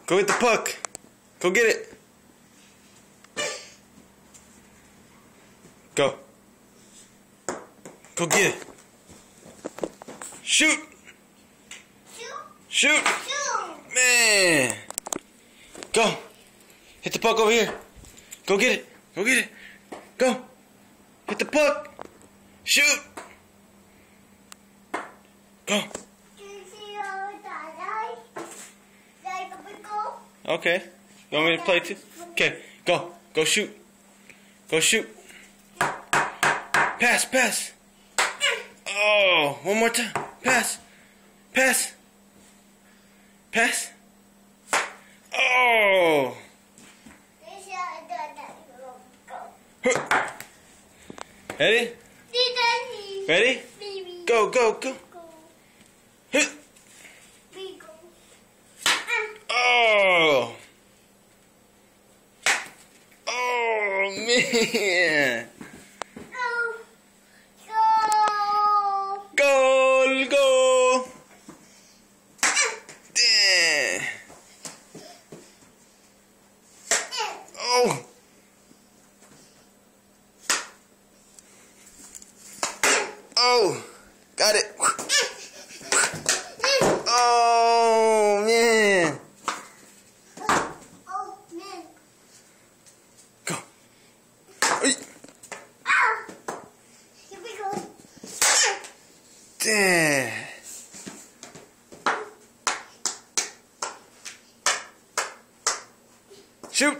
Go get the puck. Go get it. Go. Go get it. Shoot. Shoot. Man. Go. Hit the puck over here. Go get it. Go get it. Go. Hit the puck. Shoot. Go. Okay. You want me to play too? Okay. Go. Go shoot. Go shoot. Pass. Pass. Oh, one more time. Pass. Pass. Pass. Oh. Ready? Ready? Go, go, go. Oh. Oh, man. Goal, goal. Damn. Oh. Oh. Got it. Oh, man. Go. Here we go. Damn. Shoot.